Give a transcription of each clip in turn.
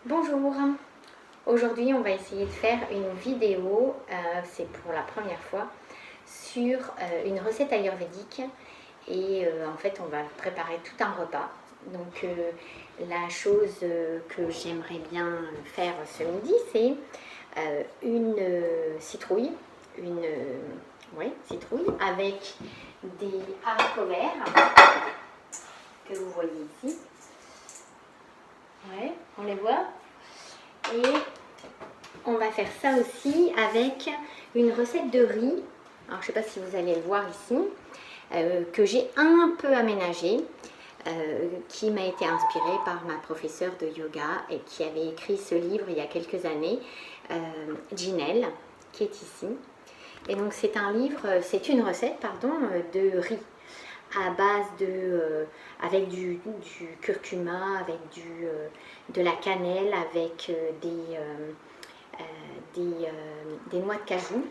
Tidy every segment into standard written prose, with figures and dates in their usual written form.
Bonjour, aujourd'hui on va essayer de faire une vidéo, c'est pour la première fois, sur une recette ayurvédique et en fait on va préparer tout un repas. Donc la chose que j'aimerais bien faire ce midi, c'est une citrouille, citrouille avec des haricots verts que vous voyez ici. Ouais, on les voit. Et on va faire ça aussi avec une recette de riz. Alors je ne sais pas si vous allez le voir ici, que j'ai un peu aménagé, qui m'a été inspirée par ma professeure de yoga et qui avait écrit ce livre il y a quelques années, Ginelle, qui est ici. Et donc c'est un livre, c'est une recette, pardon, de riz à base de, avec du curcuma, avec de la cannelle, avec des noix de cajou.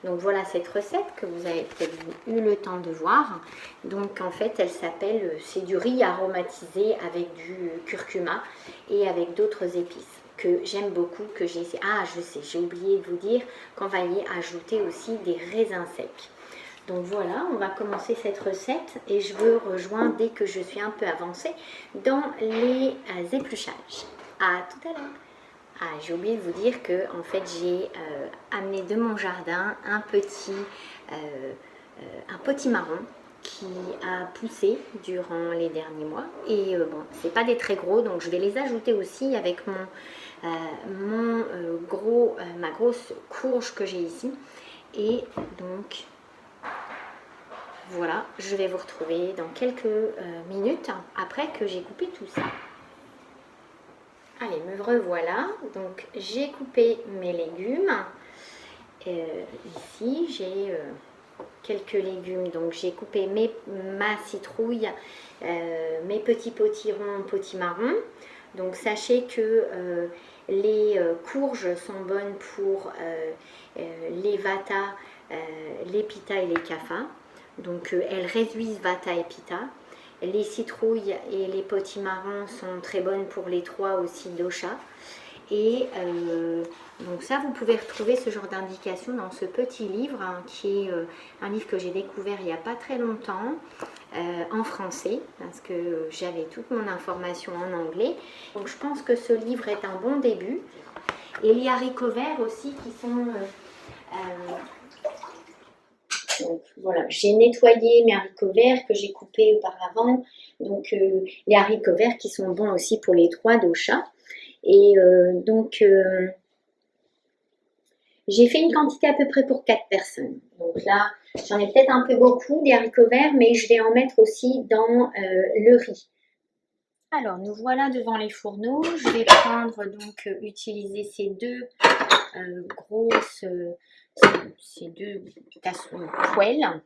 Donc voilà cette recette que vous avez peut-être eu le temps de voir. Donc en fait elle s'appelle, c'est du riz aromatisé avec du curcuma et avec d'autres épices que j'aime beaucoup, que j'ai essayé. Ah je sais, j'ai oublié de vous dire qu'on va y ajouter aussi des raisins secs. Donc voilà, on va commencer cette recette et je vous rejoins dès que je suis un peu avancée dans les épluchages. À tout à l'heure. Ah, j'ai oublié de vous dire que en fait j'ai amené de mon jardin un potimarron qui a poussé durant les derniers mois et bon, c'est pas des très gros, donc je vais les ajouter aussi avec ma grosse courge que j'ai ici. Et donc voilà, je vais vous retrouver dans quelques minutes après que j'ai coupé tout ça. Allez, me revoilà. Donc j'ai coupé mes légumes. Ici, j'ai quelques légumes. Donc j'ai coupé ma citrouille, mes petits potirons, potimarrons. Donc sachez que les courges sont bonnes pour les vata, les pitta et les kapha. Donc elles réduisent vata et pitta. Les citrouilles et les potimarrons sont très bonnes pour les trois aussi dosha. Et donc ça, vous pouvez retrouver ce genre d'indication dans ce petit livre, hein, qui est un livre que j'ai découvert il n'y a pas très longtemps, en français, parce que j'avais toute mon information en anglais. Donc je pense que ce livre est un bon début. Et les haricots verts aussi qui sont... donc voilà, j'ai nettoyé mes haricots verts que j'ai coupés auparavant. Donc les haricots verts qui sont bons aussi pour les trois doshas. Et j'ai fait une quantité à peu près pour 4 personnes. Donc là, j'en ai peut-être un peu beaucoup des haricots verts, mais je vais en mettre aussi dans le riz. Alors, nous voilà devant les fourneaux. Je vais prendre, donc, utiliser ces deux ces deux poêles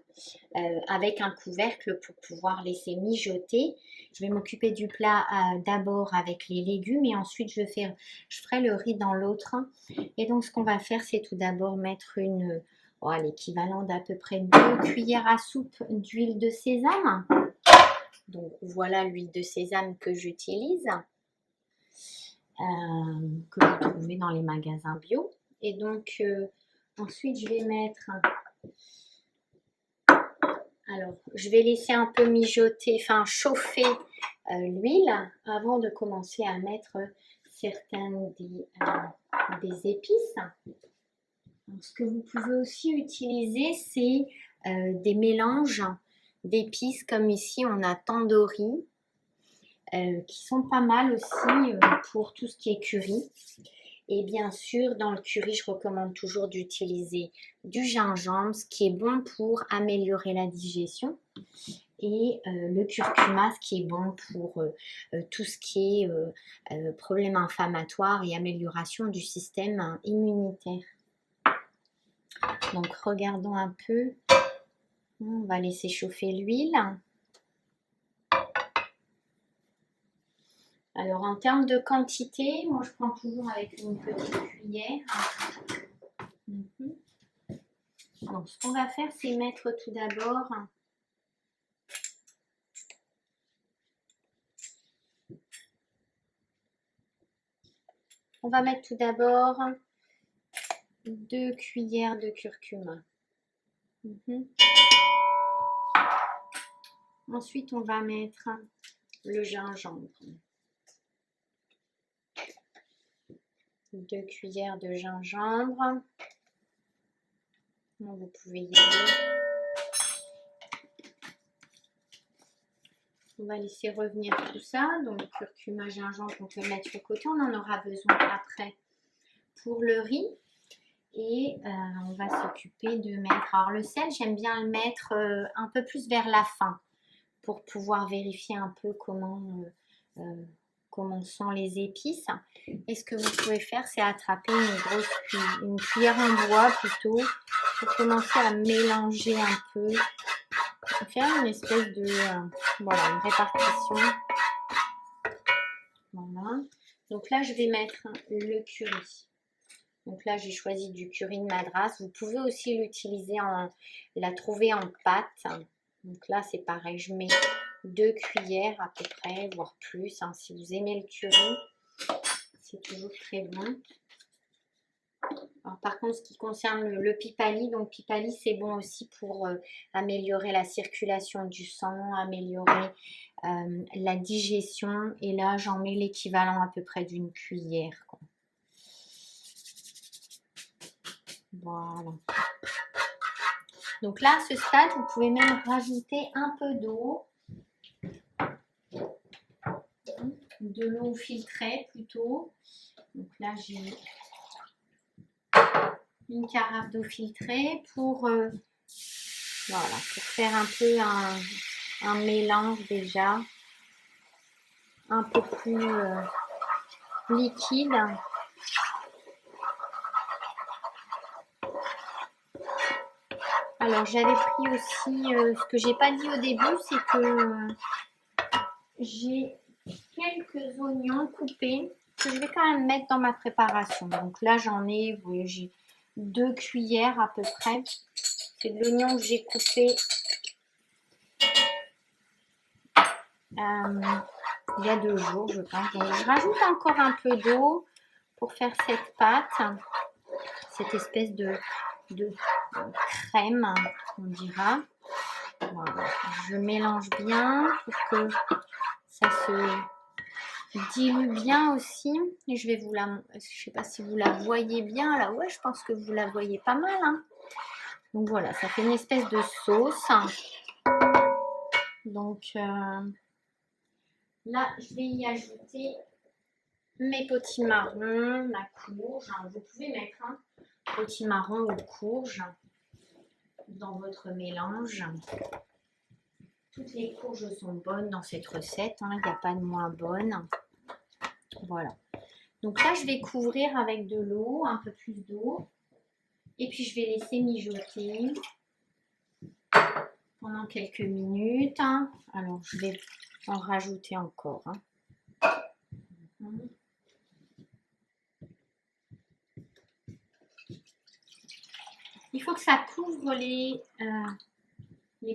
avec un couvercle pour pouvoir laisser mijoter. Je vais m'occuper du plat d'abord avec les légumes et ensuite je ferai le riz dans l'autre. Et donc ce qu'on va faire, c'est tout d'abord mettre l'équivalent d'à peu près 2 cuillères à soupe d'huile de sésame. Donc voilà l'huile de sésame que j'utilise, que vous trouvez dans les magasins bio. Et donc ensuite je vais mettre... Alors, je vais laisser un peu mijoter, enfin chauffer l'huile avant de commencer à mettre certaines des épices. Alors, ce que vous pouvez aussi utiliser, c'est des mélanges d'épices comme ici on a tandoori, qui sont pas mal aussi pour tout ce qui est curry. Et bien sûr, dans le curry, je recommande toujours d'utiliser du gingembre, ce qui est bon pour améliorer la digestion. Et le curcuma, ce qui est bon pour tout ce qui est problème inflammatoire et amélioration du système immunitaire. Donc, regardons un peu. On va laisser chauffer l'huile. Alors, en termes de quantité, moi, je prends toujours avec une petite cuillère. Donc, ce qu'on va faire, c'est mettre tout d'abord On va mettre tout d'abord 2 cuillères de curcuma. Ensuite, on va mettre le gingembre. 2 cuillères de gingembre. Bon, vous pouvez y aller. On va laisser revenir tout ça. Donc, curcuma, gingembre, on peut mettre sur le côté. On en aura besoin après pour le riz. Et on va s'occuper de mettre... Alors, le sel, j'aime bien le mettre un peu plus vers la fin pour pouvoir vérifier un peu comment sont les épices. Et ce que vous pouvez faire, c'est attraper une cuillère en bois plutôt pour commencer à mélanger un peu. Faire une espèce de... voilà, une répartition. Voilà. Donc là, je vais mettre le curry. Donc là, j'ai choisi du curry de Madras. Vous pouvez aussi l'utiliser la trouver en pâte. Donc là, c'est pareil. Je mets 2 cuillères à peu près, voire plus. Hein. Si vous aimez le curry, c'est toujours très bon. Alors, par contre, ce qui concerne le pipali, donc pipali, c'est bon aussi pour améliorer la circulation du sang, améliorer la digestion. Et là, j'en mets l'équivalent à peu près d'une cuillère, quoi. Voilà. Donc là, à ce stade, vous pouvez même rajouter un peu d'eau. De l'eau filtrée plutôt. Donc là, j'ai une carafe d'eau filtrée pour, voilà, pour faire un peu un mélange déjà un peu plus liquide. Alors, j'avais pris aussi, ce que j'ai pas dit au début, c'est que j'ai quelques oignons coupés que je vais quand même mettre dans ma préparation. Donc là, j'en ai, vous voyez, j'ai 2 cuillères à peu près. C'est de l'oignon que j'ai coupé il y a 2 jours, je pense. Donc, je rajoute encore un peu d'eau pour faire cette pâte, cette espèce de crème, on dira. Voilà. Je mélange bien pour que ça se dilue bien aussi. Et je vais vous la... Je sais pas si vous la voyez bien là. Ouais, je pense que vous la voyez pas mal. Hein. Donc voilà, ça fait une espèce de sauce. Donc là, je vais y ajouter mes potimarrons, ma courge. Vous pouvez mettre potimarron ou courge dans votre mélange. Toutes les courges sont bonnes dans cette recette. Il n'y a pas de moins bonnes. Voilà. Donc là, je vais couvrir avec de l'eau, un peu plus d'eau. Et puis, je vais laisser mijoter pendant quelques minutes. Alors, je vais en rajouter encore. Il faut que ça couvre les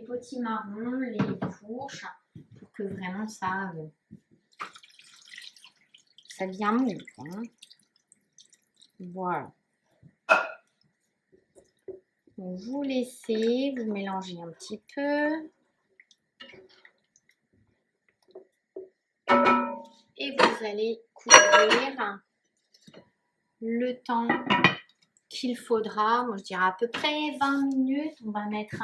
potimarrons, les courges, pour que vraiment ça devient mou. Voilà. Donc, vous laissez, vous mélangez un petit peu. Et vous allez couvrir le temps qu'il faudra. Moi, je dirais à peu près 20 minutes. On va mettre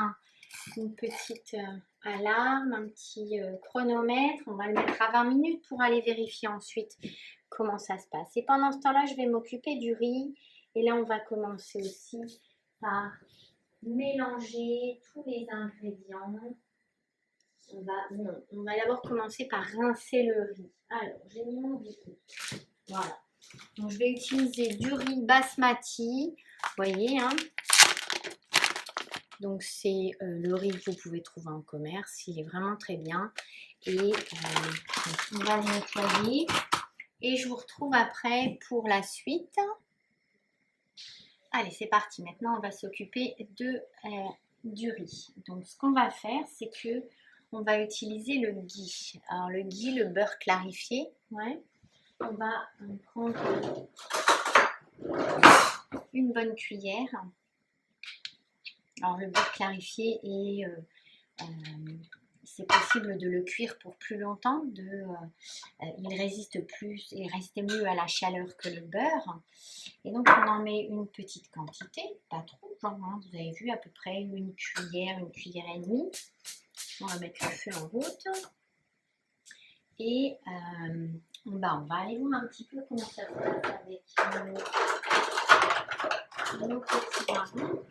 une petite alarme, un petit chronomètre. On va le mettre à 20 minutes pour aller vérifier ensuite comment ça se passe. Et pendant ce temps-là, je vais m'occuper du riz. Et là, on va commencer aussi par mélanger tous les ingrédients. On va d'abord commencer par rincer le riz. Alors, j'ai mis mon riz. Voilà. Donc, je vais utiliser du riz basmati. Vous voyez, Donc, c'est le riz que vous pouvez trouver en commerce. Il est vraiment très bien. Et on va le nettoyer. Et je vous retrouve après pour la suite. Allez, c'est parti. Maintenant, on va s'occuper du riz. Donc, ce qu'on va faire, c'est que on va utiliser le ghee. Alors, le ghee, le beurre clarifié. Ouais. on va prendre une bonne cuillère. Alors le beurre clarifié et c'est possible de le cuire pour plus longtemps. Il résiste plus et reste mieux à la chaleur que le beurre. Et donc on en met une petite quantité, pas trop, genre hein, vous avez vu à peu près une cuillère et demie. On va mettre le feu en route. Et on va aller voir un petit peu comment ça se passe avec nos petits marrons.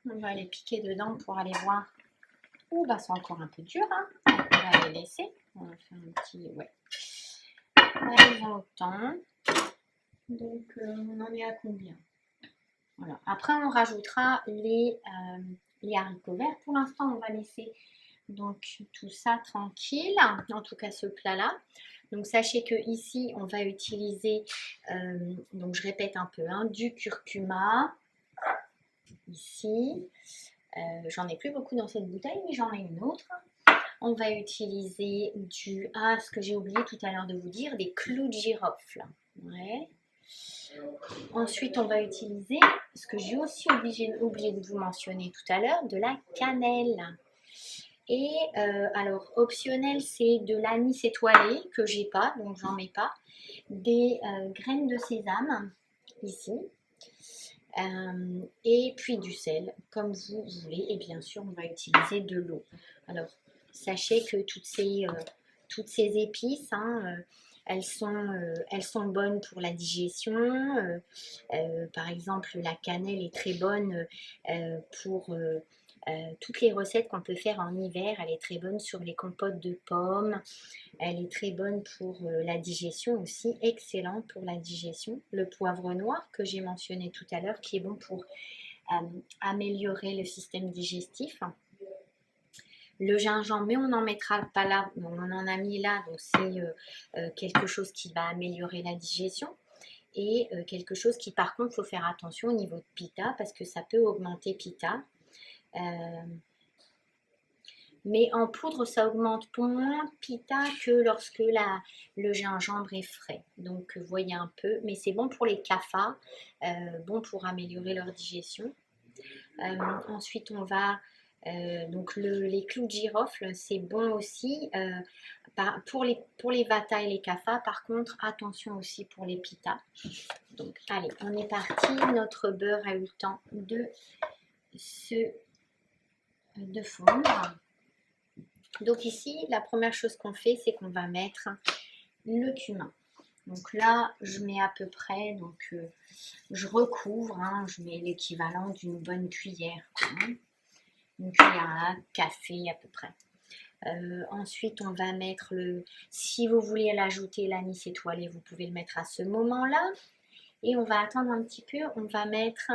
On va les piquer dedans pour aller voir. Oh, bah c'est encore un peu dur, hein. On va les laisser. On va faire un petit. Ouais. Ils ont autant. Donc, on en est à combien? Voilà. Après, on rajoutera les haricots verts. Pour l'instant, on va laisser donc tout ça tranquille. En tout cas, ce plat-là. Donc, sachez que ici, on va utiliser, donc je répète un peu, hein, du curcuma. Ici. J'en ai plus beaucoup dans cette bouteille, mais j'en ai une autre. On va utiliser ce que j'ai oublié tout à l'heure de vous dire, des clous de girofle. Ouais. Ensuite, on va utiliser, ce que j'ai aussi oublié de vous mentionner tout à l'heure, de la cannelle. Et alors, optionnel, c'est de l'anis étoilé, que j'ai pas, donc j'en mets pas. Des graines de sésame, ici. Et puis du sel, comme vous voulez. Et bien sûr, on va utiliser de l'eau. Alors, sachez que toutes ces épices, hein, elles sont bonnes pour la digestion. Par exemple, la cannelle est très bonne pour toutes les recettes qu'on peut faire en hiver. Elle est très bonne sur les compotes de pommes. Elle est très bonne pour la digestion aussi, excellente pour la digestion. Le poivre noir que j'ai mentionné tout à l'heure, qui est bon pour améliorer le système digestif. Le gingembre, mais on n'en mettra pas là, on en a mis là, donc c'est quelque chose qui va améliorer la digestion. Et quelque chose qui par contre, il faut faire attention au niveau de Pitta, parce que ça peut augmenter Pitta. Mais en poudre, ça augmente moins Pitta que lorsque le gingembre est frais. Donc, voyez un peu. Mais c'est bon pour les cafards, bon pour améliorer leur digestion. Ensuite, on va... donc, les clous de girofle, c'est bon aussi pour les vata et les kapha. Par contre, attention aussi pour les Pitta. Donc, allez, on est parti. Notre beurre a eu le temps de fondre. Donc ici, la première chose qu'on fait, c'est qu'on va mettre le cumin. Donc là, je mets à peu près, donc je recouvre, hein, je mets l'équivalent d'une bonne cuillère, hein, une cuillère à café à peu près. Ensuite, on va mettre si vous voulez l'ajouter l'anis étoilé, vous pouvez le mettre à ce moment-là. Et on va attendre un petit peu, on va mettre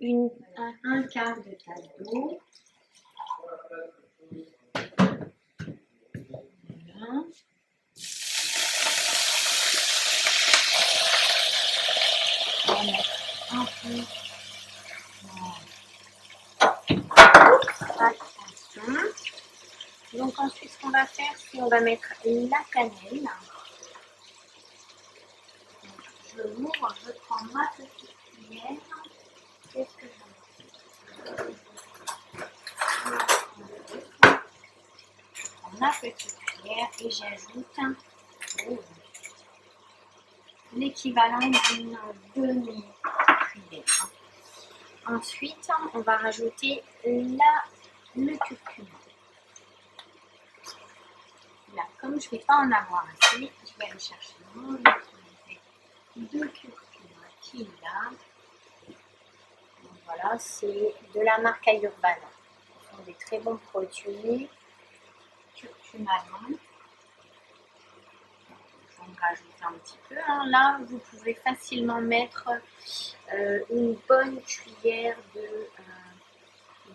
un quart de tasse d'eau. Voilà. On va mettre un peu. Attention. Donc ensuite, ce qu'on va faire, c'est qu'on va mettre la cannelle. Je l'ouvre, je prends ma petite cuillère. Qu'est-ce que je mets? Je prends ma petite cuillère et j'ajoute l'équivalent d'une demi-cuillère. Ensuite, on va rajouter le curcuma. Là, comme je ne vais pas en avoir assez, je vais aller chercher mon quantité de curcuma qui est là. Donc voilà, c'est de la marque Ayurveda. Ce sont des très bons produits. Curcuma blanc. Je vais en rajouter un petit peu. Hein. Là, vous pouvez facilement mettre une bonne cuillère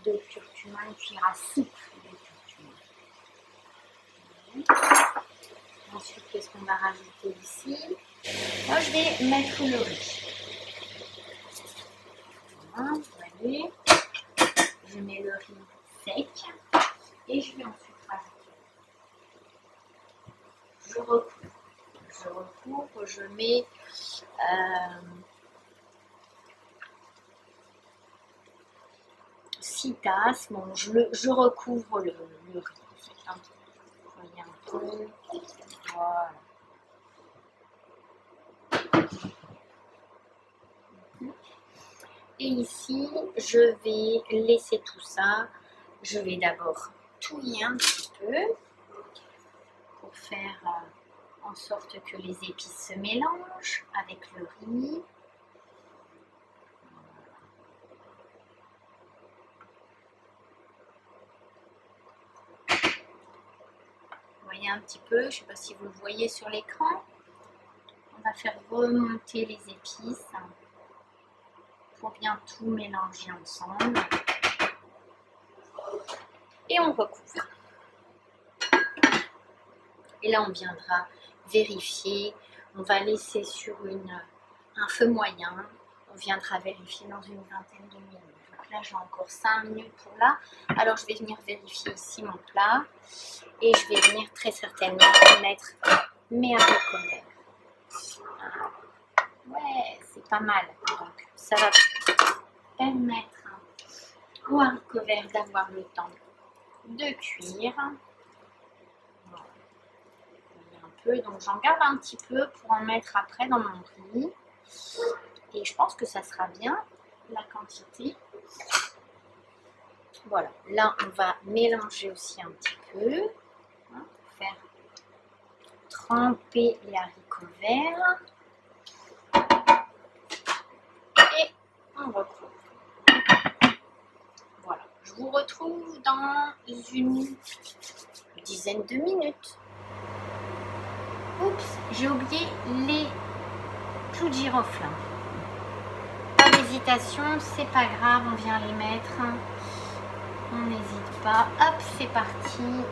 de curcuma, une cuillère à soupe de curcuma. Ensuite, qu'est-ce qu'on va rajouter ici? Moi, je vais mettre le riz. Voilà, vous voyez. Je mets le riz sec et je vais ensuite rajouter. Je recouvre. je recouvre, je mets 6 tasses. Bon, je recouvre le riz. Vous voyez un peu. Voilà. Et ici, je vais laisser tout ça. Je vais d'abord touiller un petit peu pour faire en sorte que les épices se mélangent avec le riz. Vous voyez un petit peu, je ne sais pas si vous le voyez sur l'écran. On va faire remonter les épices pour bien tout mélanger ensemble. Et on recouvre. Et là, on viendra vérifier. On va laisser sur un feu moyen. On viendra vérifier dans une vingtaine de minutes. Donc là, j'ai encore 5 minutes pour là. Alors, je vais venir vérifier ici mon plat. Et je vais venir très certainement mettre mes haricots verts. Ouais, c'est pas mal. Donc, ça va permettre aux haricots verts d'avoir le temps de cuire. Voilà. Un peu, donc j'en garde un petit peu pour en mettre après dans mon riz. Et je pense que ça sera bien la quantité. Voilà, là on va mélanger aussi un petit peu pour faire tremper les haricots verts. Et on recouvre. Voilà, je vous retrouve dans une dizaine de minutes. Oups, j'ai oublié les clous de girofle. Pas d'hésitation, c'est pas grave, on vient les mettre. On n'hésite pas. Hop, c'est parti.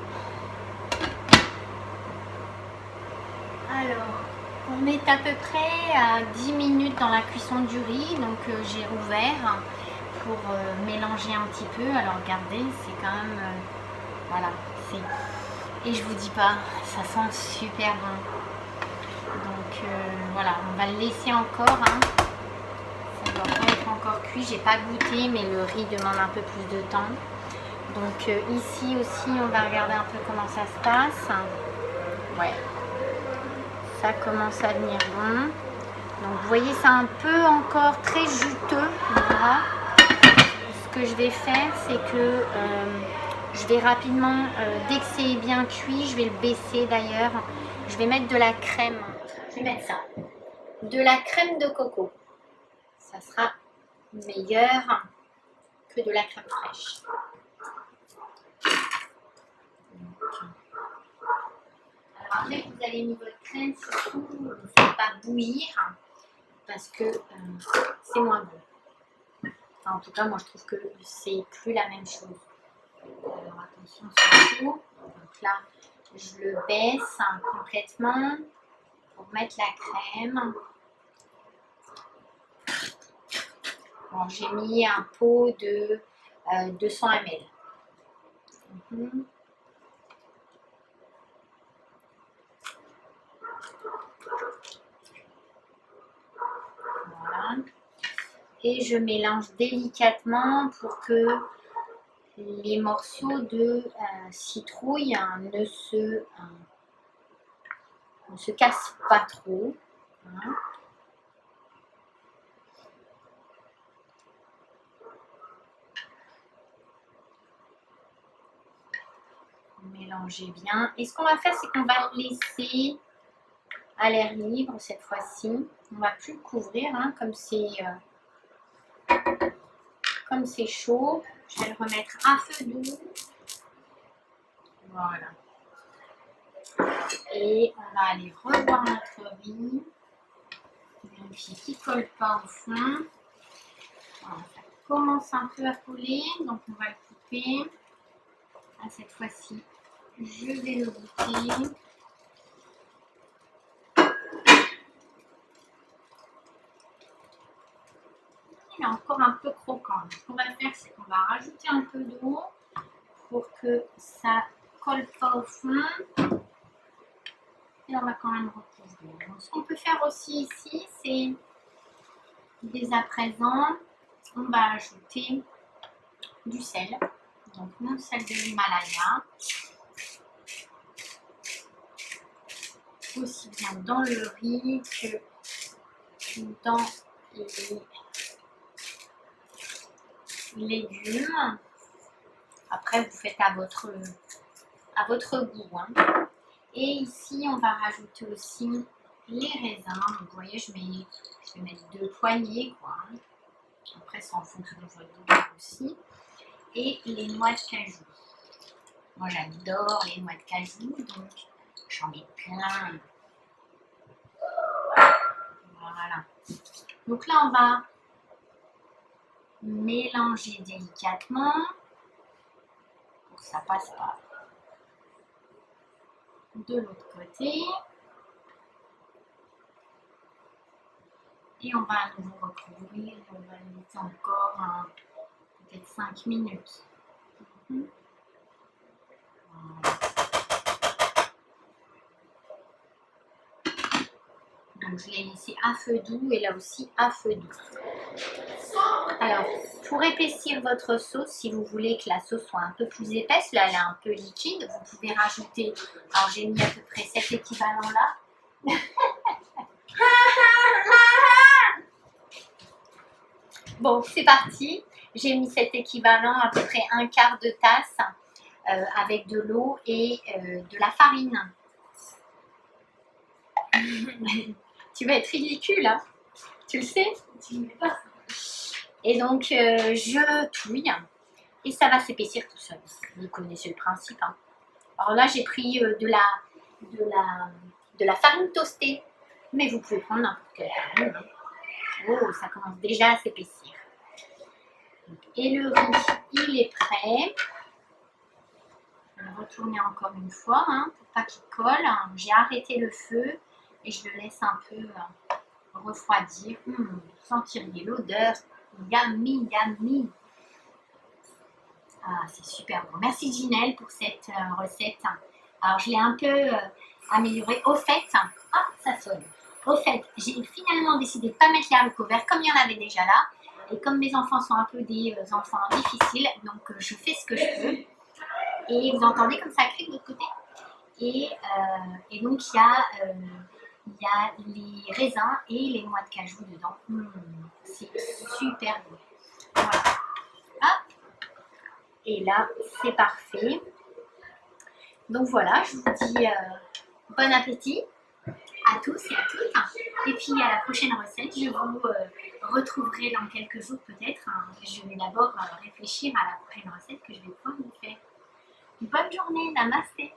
Alors, on est à peu près à 10 minutes dans la cuisson du riz. Donc, j'ai rouvert pour mélanger un petit peu. Alors, regardez, c'est quand même... voilà, c'est... Et je vous dis pas, ça sent super bon. Donc, voilà, on va le laisser encore. Hein. Ça ne doit pas être encore cuit. J'ai pas goûté, mais le riz demande un peu plus de temps. Donc ici aussi, on va regarder un peu comment ça se passe. Ouais, ça commence à venir bon. Donc vous voyez, c'est un peu encore très juteux. Voilà. Ce que je vais faire, c'est que je vais rapidement, dès que c'est bien cuit, je vais le baisser d'ailleurs. Je vais mettre de la crème. Je vais mettre ça. De la crème de coco. Ça sera meilleur que de la crème fraîche. Alors après, vous avez mis votre crème, surtout, ne faites pas bouillir parce que c'est moins bon. Enfin, en tout cas, moi je trouve que c'est plus la même chose. Alors attention surtout. Donc là, je le baisse complètement pour mettre la crème. Bon, j'ai mis un pot de 200 ml. Voilà. Et je mélange délicatement pour que les morceaux de citrouille ne se cassent pas trop. Hein. Mélangez bien. Et ce qu'on va faire, c'est qu'on va le laisser à l'air libre cette fois-ci. On ne va plus le couvrir, hein, comme c'est chaud. Je vais le remettre à feu doux. Voilà. Et on va aller revoir notre riz. Vérifier qu'il ne colle pas au fond. Voilà, ça commence un peu à coller, donc on va le couper. Ah, cette fois-ci, je vais le goûter. Il est encore un peu croquant. Ce qu'on va faire, c'est qu'on va rajouter un peu d'eau pour que ça ne colle pas au fond. Et on va quand même recouvrir. Donc, ce qu'on peut faire aussi ici, c'est dès à présent, on va ajouter du sel. Donc mon sel de l'Himalaya. Aussi bien dans le riz que dans les légumes. Après, vous faites à votre goût. Hein. Et ici, on va rajouter aussi les raisins. Donc, vous voyez, je vais mettre 2 poignées, quoi. Après, c'est en fonction de votre goût aussi. Et les noix de cajou. Moi, j'adore les noix de cajou, donc j'en mets plein. Voilà. Donc là, on va mélanger délicatement pour que ça passe pas de l'autre côté. Et on va à nouveau recouvrir. On va le laisser encore peut-être 5 minutes. Voilà. Donc je l'ai laissé à feu doux et là aussi à feu doux. Alors, pour épaissir votre sauce, si vous voulez que la sauce soit un peu plus épaisse, là elle est un peu liquide, vous pouvez rajouter, alors j'ai mis à peu près cet équivalent là. Bon, c'est parti. J'ai mis cet équivalent à peu près 1/4 de tasse avec de l'eau et de la farine. Tu vas être ridicule, hein? Tu le sais? Et donc, je touille et ça va s'épaissir tout seul. Vous connaissez le principe. Hein. Alors là, j'ai pris de la farine toastée, mais vous pouvez prendre n'importe quelle farine. Hein. Oh, ça commence déjà à s'épaissir. Et le riz, il est prêt. Je vais le retourner encore une fois hein, pour pas qu'il colle. J'ai arrêté le feu et je le laisse un peu refroidir. Sentiriez l'odeur. Yummy, yummy. Ah, c'est super bon. Merci Ginelle pour cette recette. Alors, je l'ai un peu améliorée. Au fait, ah, ça sonne. Au fait, j'ai finalement décidé de ne pas mettre les haricots verts comme il y en avait déjà là. Et comme mes enfants sont un peu des enfants difficiles, donc je fais ce que je peux. Et vous entendez comme ça crie de l'autre côté. Et donc, il y a les raisins et les noix de cajou dedans. C'est super bon. Voilà. Hop. Et là, c'est parfait. Donc voilà, je vous dis bon appétit à tous et à toutes. Et puis à la prochaine recette, je vous retrouverai dans quelques jours peut-être. Je vais d'abord réfléchir à la prochaine recette que je vais pouvoir vous faire. Bonne journée, namasté.